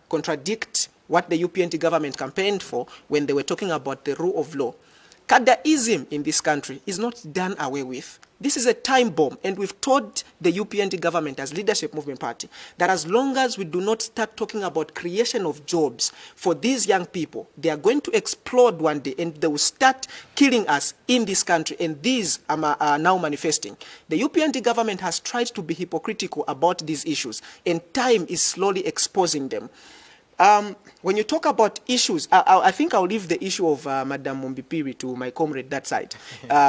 contradict what the UPND government campaigned for when they were talking about the rule of law. Kadaism in this country is not done away with. This is a time bomb, and we've told the UPND government as leadership movement party that as long as we do not start talking about creation of jobs for these young people, they are going to explode one day and they will start killing us in this country, and these are now manifesting. The UPND government has tried to be hypocritical about these issues, and time is slowly exposing them. When you talk about issues, I think I'll leave the issue of Madam Mumbipiri to my comrade that side,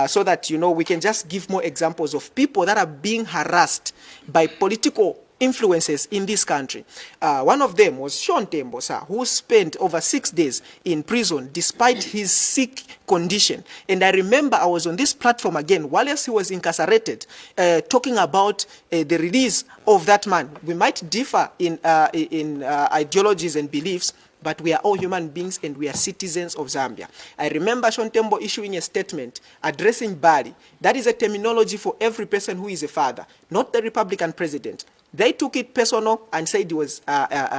so that, you know, we can just give more examples of people that are being harassed by political influences in this country. One of them was Sean Tembo, sir, who spent over 6 days in prison despite his sick condition. And I remember I was on this platform again, whilst he was incarcerated, talking about the release of that man. We might differ in ideologies and beliefs, but we are all human beings and we are citizens of Zambia. I remember Sean Tembo issuing a statement addressing Bali. That is a terminology for every person who is a father, not the Republican president. They took it personal and said he was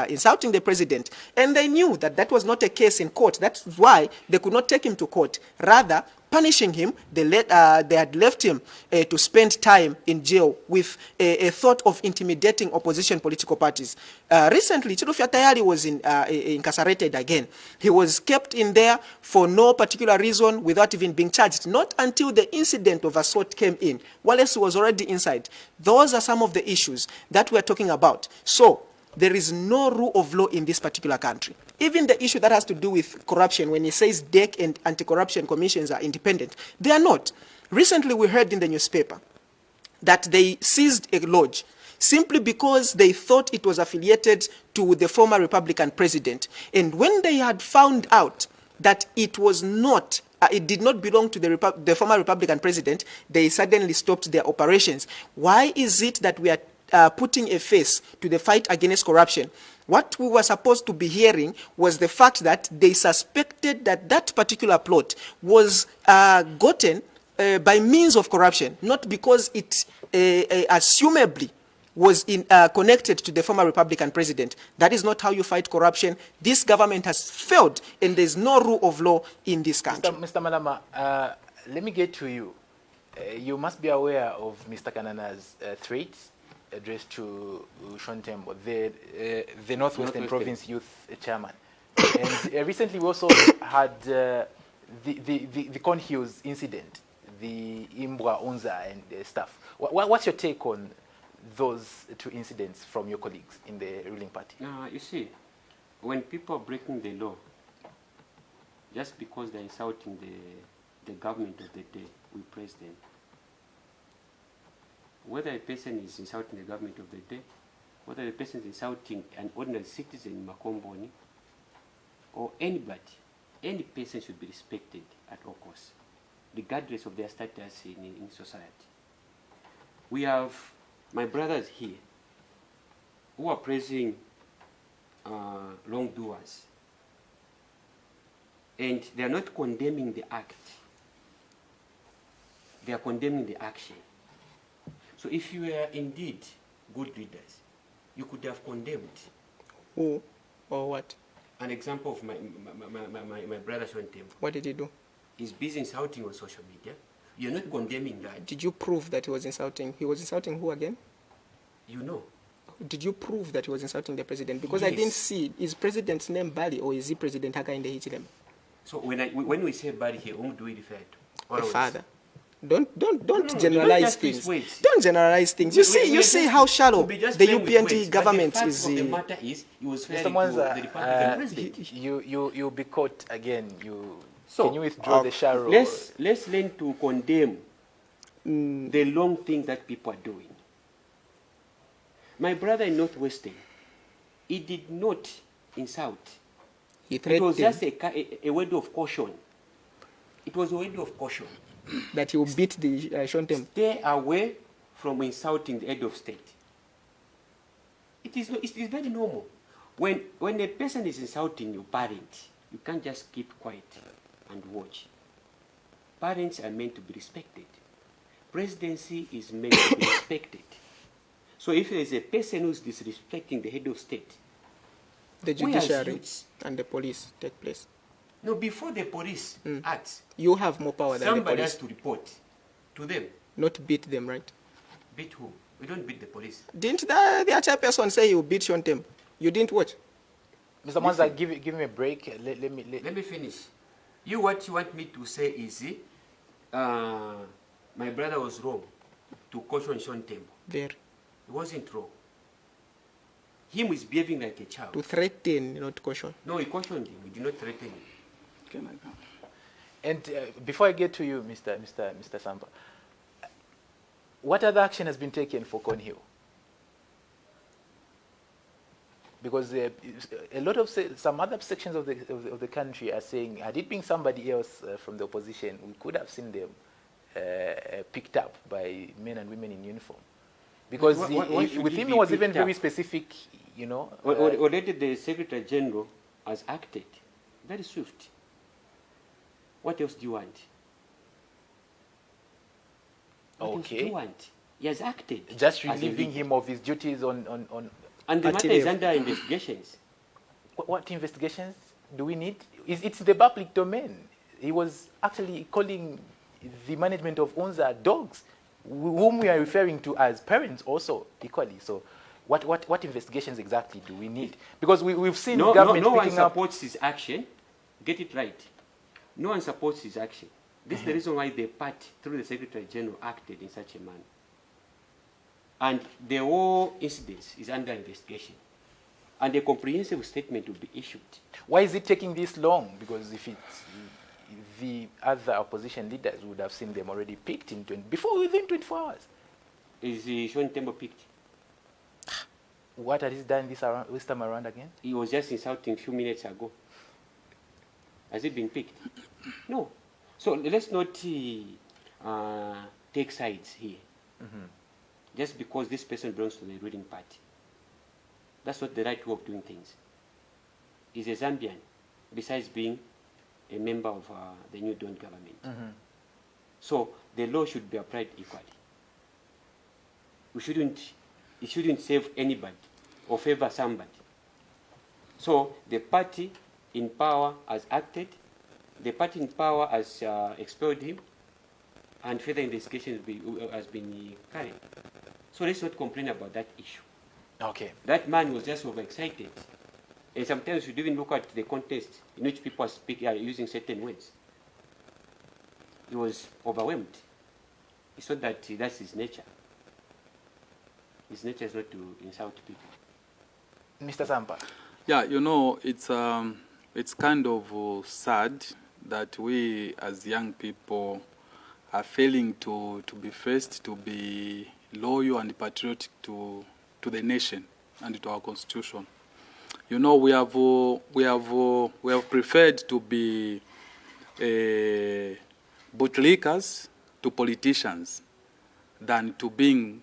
insulting the president. And they knew that that was not a case in court. That's why they could not take him to court. Rather, punishing him, they had left him to spend time in jail with a thought of intimidating opposition political parties. Recently, Chilufya Tayari was incarcerated again. He was kept in there for no particular reason without even being charged. Not until the incident of assault came in. Wallace was already inside. Those are some of the issues that we're talking about. So, there is no rule of law in this particular country. Even the issue that has to do with corruption, when he says DEC and anti-corruption commissions are independent, they are not. Recently, we heard in the newspaper that they seized a lodge simply because they thought it was affiliated to the former Republican president. And when they had found out that it was not, it did not belong to the former Republican president, they suddenly stopped their operations. Why is it that we are putting a face to the fight against corruption? What we were supposed to be hearing was the fact that they suspected that that particular plot was gotten by means of corruption, not because it assumably was connected to the former Republican president. That is not how you fight corruption. This government has failed, and there's no rule of law in this country. Mr. Malama, let me get to you. You must be aware of Mr. Kanana's threats addressed to Sean Tembo, the Northwestern Province Youth Chairman. And recently we also had the Corn Hills incident, the Imbwa Unza and stuff. What's your take on those two incidents from your colleagues in the ruling party? You see, when people are breaking the law, just because they're insulting the government of the day, we praise them. Whether a person is insulting the government of the day, whether the person is insulting an ordinary citizen in Makomboni, or anybody, any person should be respected at all costs, regardless of their status in society. We have my brothers here who are praising wrongdoers, and they are not condemning the act, they are condemning the action. So if you were indeed good leaders, you could have condemned. Who or what? An example of my brother Sean Tembo. What did he do? He's busy insulting on social media. You're not condemning that. Did you prove that he was insulting? He was insulting who again? You know. Did you prove that he was insulting the president? Because I Yes. didn't see. Is president's name Bali or is he President Hakainde Hichilema? So when we say body here, whom do we refer to? The Always. father. Don't no, generalize just things. twist words. Don't generalize things. You We see just- how shallow we'll be just the playing with UPNT words, government but the is. fact of the matter is, he was Mr. referring to the Mwanza, Republican president. you'll be caught again. So, can you withdraw the shallow? Let's learn to condemn the wrong things that people are doing. My brother in Northwestern, he did not insult. He It was threatened just a word of caution. It was a word of caution. that he will beat the Shontembo. Stay away from insulting the head of state. It's very normal. When a person is insulting your parent, you can't just keep quiet and watch. Parents are meant to be respected. Presidency is meant to be respected. So if there is a person who is disrespecting the head of state, The we as judiciary youths- and the police take place. no, before the police acts, You have more power than the somebody has police. to report to them. Not beat them, right? Beat who? We don't beat the police. Didn't the chairperson say he will beat Shontembo? You didn't watch? Mr. Mwanza, give me a break. Let me. Let me finish. What you want me to say is, my brother was wrong to caution Sean Tembo. There. He wasn't wrong. Him is behaving like a child. To threaten, not caution. No, he cautioned him. We did not threaten him. Can I come? And before I get to you, Mr. Samba, what other action has been taken for Cornhill? Because a lot of some other sections of the country are saying, had it been somebody else from the opposition, we could have seen them picked up by men and women in uniform. Because Why should with he him, be it was even picked very up? specific, you know. Already the Secretary General has acted. Very swift. What else do you want? What else do Okay. you want? He has acted. Just as a relieving leader. him of his duties on And the At matter is leave. under investigations. what investigations do we need? It's the public domain. He was actually calling the management of UNZA dogs, whom we are referring to as parents also equally. So what investigations exactly do we need? Because we've seen government no one picking up. supports his action. Get it right. No one supports his action. This is the reason why the party, through the Secretary General, acted in such a manner. And the whole incident is under investigation. And a comprehensive statement will be issued. Why is it taking this long? Because if it's the other opposition leaders would have seen them already picked within 24 hours. Is Sean Tembo picked? What has he done this time around again? He was just insulting a few minutes ago. Has it been picked? No. So let's not take sides here. Just because this person belongs to the ruling party. That's not the right way of doing things. He's a Zambian, besides being a member of the New Dawn government. So the law should be applied equally. It shouldn't save anybody or favor somebody. So the party in power has acted, the party in power has expelled him, and further investigation has been carried. So let's not complain about that issue. Okay. That man was just overexcited. And sometimes you even look at the context in which people are using certain words. He was overwhelmed. It's not that that's his nature. His nature is not to insult people. Mr. Sampa. Yeah, you know, it's kind of sad that we as young people are failing to be first, to be loyal and patriotic to the nation and to our constitution. You know, we have preferred to be bootlickers to politicians than to being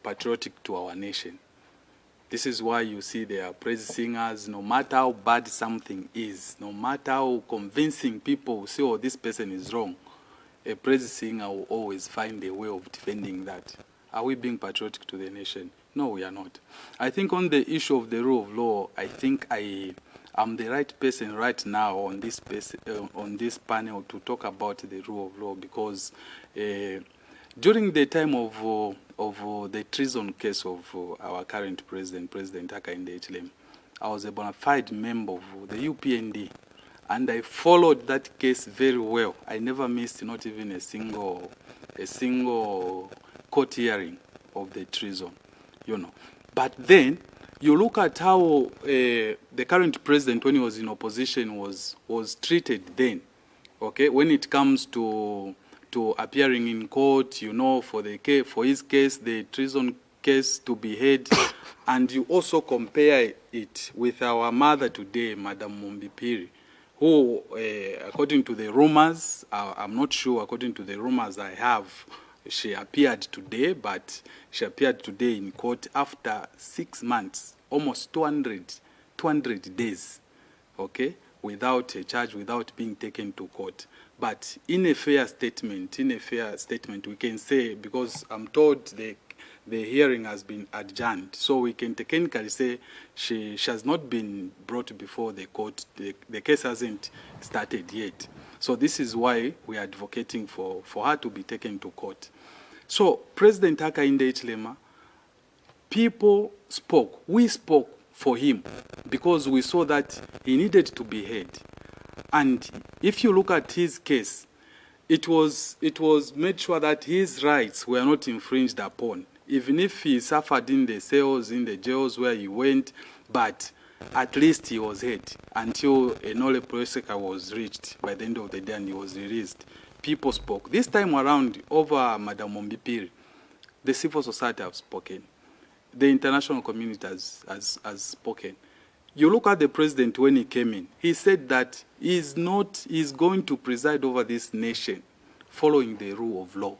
patriotic to our nation. This is why you see there are praise singers, no matter how bad something is, no matter how convincing people say, oh, this person is wrong, a praise singer will always find a way of defending that. Are we being patriotic to the nation? No, we are not. I think on the issue of the rule of law, I think I'm the right person right now on this panel to talk about the rule of law, because during the time of the treason case of our current president, President Hakainde Hichilema, I was a bona fide member of the UPND, and I followed that case very well. I never missed not even a single court hearing of the treason, you know. But then you look at how the current president, when he was in opposition, was treated then. Okay, when it comes to appearing in court, you know, for his case, the treason case to be heard, and you also compare it with our mother today, Madam Mumbipiri, who, according to the rumors, I'm not sure, according to the rumors I have, she appeared today, but she appeared today in court after 6 months, almost 200 days, okay, without a charge, without being taken to court. But in a fair statement, we can say, because I'm told the hearing has been adjourned, so we can technically say she has not been brought before the court. The case hasn't started yet. So this is why we are advocating for her to be taken to court. So President Hakainde Hichilema, people spoke. We spoke for him because we saw that he needed to be heard. And if you look at his case, it was made sure that his rights were not infringed upon, even if he suffered in the cells, in the jails where he went, but at least he was heard until a nolle prosequi was reached by the end of the day and he was released. People spoke. This time around, over Madam Mumbipiri, the civil society have spoken. The international community has spoken. You look at the president when he came in, he said that he's going to preside over this nation following the rule of law.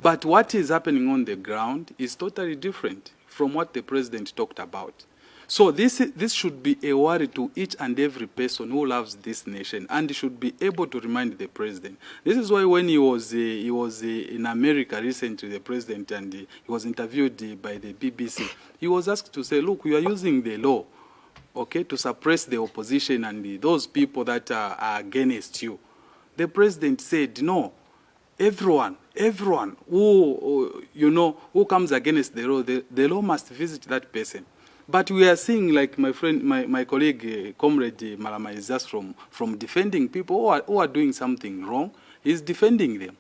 But what is happening on the ground is totally different from what the president talked about. So this should be a worry to each and every person who loves this nation, and should be able to remind the president. This is why when he was in America recently, the president, and he was interviewed by the BBC, he was asked to say, look, we are using the law, okay, to suppress the opposition and those people that are against you. The president said, no, everyone who comes against the law must visit that person. But we are seeing, like my friend, my colleague, Comrade Malama is just from defending people who are doing something wrong. He's defending them.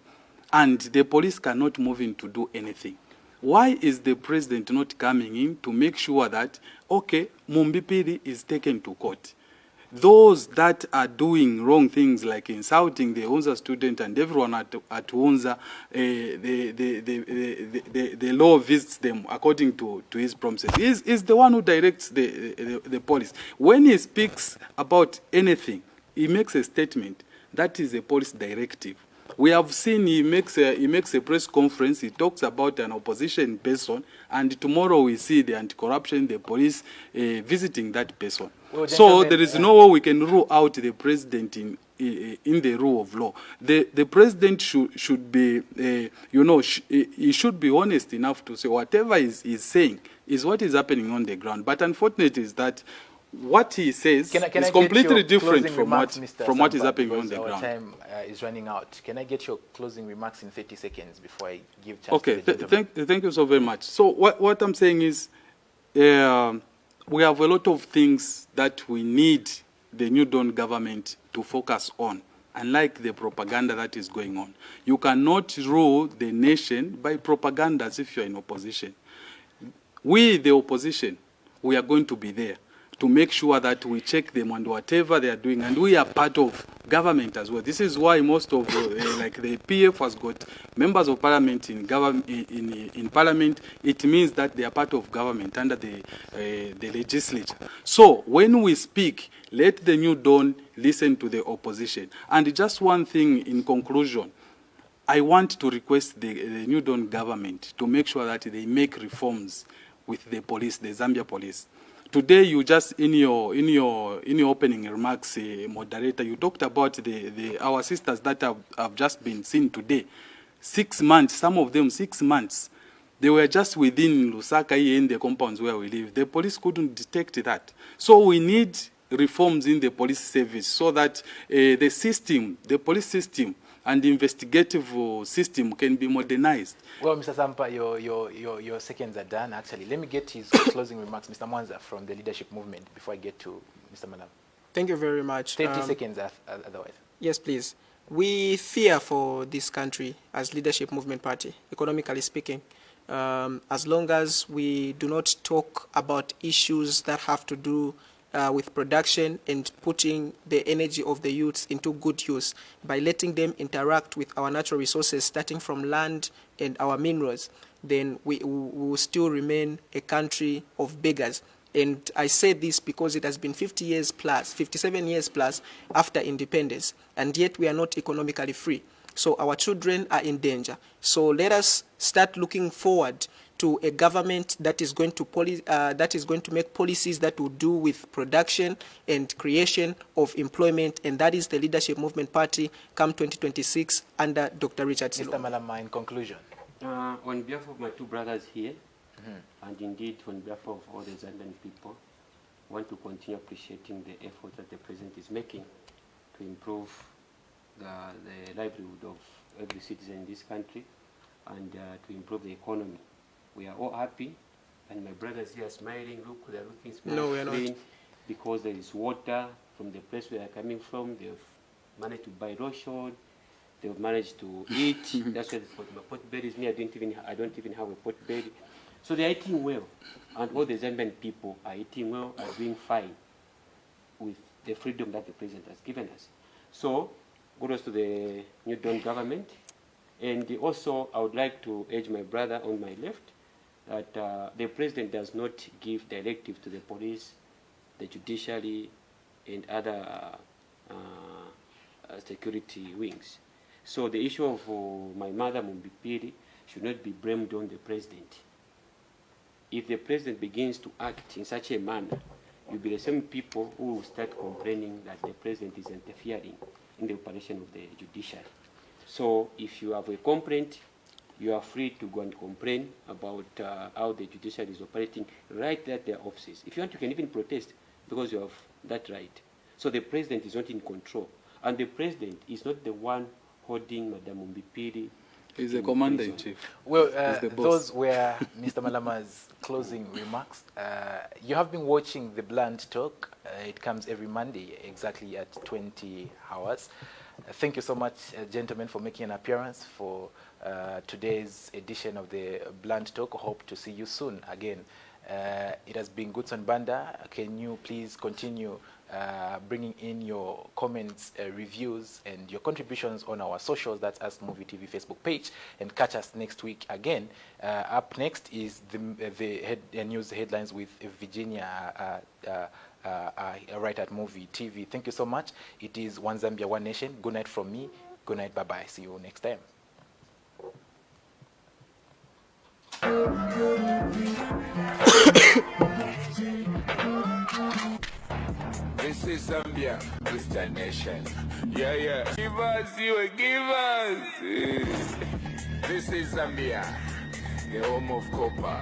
And the police cannot move in to do anything. Why is the president not coming in to make sure that, okay, Mumbipiri is taken to court? Those that are doing wrong things, like insulting the UNZA student and everyone at UNZA, the law visits them according to his promises. He's the one who directs the police. When he speaks about anything, he makes a statement. That is a police directive. We have seen he makes a press conference, he talks about an opposition person, and tomorrow we see the anti-corruption, the police visiting that person. Well, so there is no way we can rule out the president in the rule of law. The president should be, he should be honest enough to say whatever he's saying is what is happening on the ground. But unfortunately is that what he says is completely different from what is happening on the ground. Our time is running out. Can I get your closing remarks in 30 seconds before I give chance to the gentleman? Thank you so very much. So what I'm saying is, we have a lot of things that we need the New Dawn government to focus on, unlike the propaganda that is going on. You cannot rule the nation by propaganda as if you're in opposition. We, the opposition, we are going to be there to make sure that we check them on whatever they are doing, and we are part of government as well. This is why most of like the PF has got members of parliament in parliament. It means that they are part of government under the legislature. So when we speak, let the New Dawn listen to the opposition. And just one thing in conclusion, I want to request the New Dawn government to make sure that they make reforms with the police, the Zambia police. Today, you just in your opening remarks, moderator, you talked about our sisters that have just been seen today. 6 months, some of them 6 months. They were just within Lusaka in the compounds where we live. The police couldn't detect that. So we need reforms in the police service so that the system, the police system, and the investigative system can be modernized. Well, Mr. Sampa, your seconds are done, actually. Let me get his closing remarks, Mr. Mwanza, from the leadership movement before I get to Mr. Malam. Thank you very much. 30 seconds otherwise. Yes, please. We fear for this country as leadership movement party, economically speaking. As long as we do not talk about issues that have to do with production and putting the energy of the youths into good use by letting them interact with our natural resources, starting from land and our minerals, then we will still remain a country of beggars. And I say this because it has been 50 years plus, 57 years plus after independence, and yet we are not economically free. So our children are in danger. So let us start looking forward to a government that is going to make policies that will do with production and creation of employment, and that is the Leadership Movement Party come 2026 under Dr. Richard Silumbe. Mr. Malama, in conclusion. On behalf of my two brothers here, and indeed on behalf of all the Zambian people, I want to continue appreciating the effort that the President is making to improve the livelihood of every citizen in this country and to improve the economy. We are all happy, and my brothers here are smiling. Look, they're looking smiling. No, we are not. Because there is water from the place where they're coming from. They've managed to buy ration. They've managed to eat. That's why they've got my potberries. Me, I don't even have a potberry. So they're eating well, and all the Zambian people are eating well, are doing fine with the freedom that the President has given us. So, kudos to the New Dawn government. And also, I would like to urge my brother on my left that the President does not give directives to the police, the judiciary, and other security wings. So the issue of my mother, Mumbipiri, should not be blamed on the President. If the President begins to act in such a manner, you'll be the same people who will start complaining that the President is interfering in the operation of the judiciary. So if you have a complaint, you are free to go and complain about how the judiciary is operating right at their offices. If you want, you can even protest because you have that right. So the President is not in control. And the President is not the one holding Madam Mumbipiri. He's the commander-in-chief. Well, those were Mr. Malama's closing remarks. You have been watching The Blunt Talk. It comes every Monday exactly at 20 hours. Thank you so much, gentlemen, for making an appearance for today's edition of The Blunt Talk. Hope to see you soon again. It has been Goodson Banda. Can you please continue bringing in your comments, reviews, and your contributions on our socials? That's Us Movie TV Facebook page, and catch us next week again. Up next is the news headlines with Virginia, right at Movie TV. Thank you so much. It is One Zambia, One Nation. Good night from me. Good night. Bye-bye. See you next time. This is Zambia, Christian nation. Yeah. Give us, you give us. This is Zambia, the home of copper.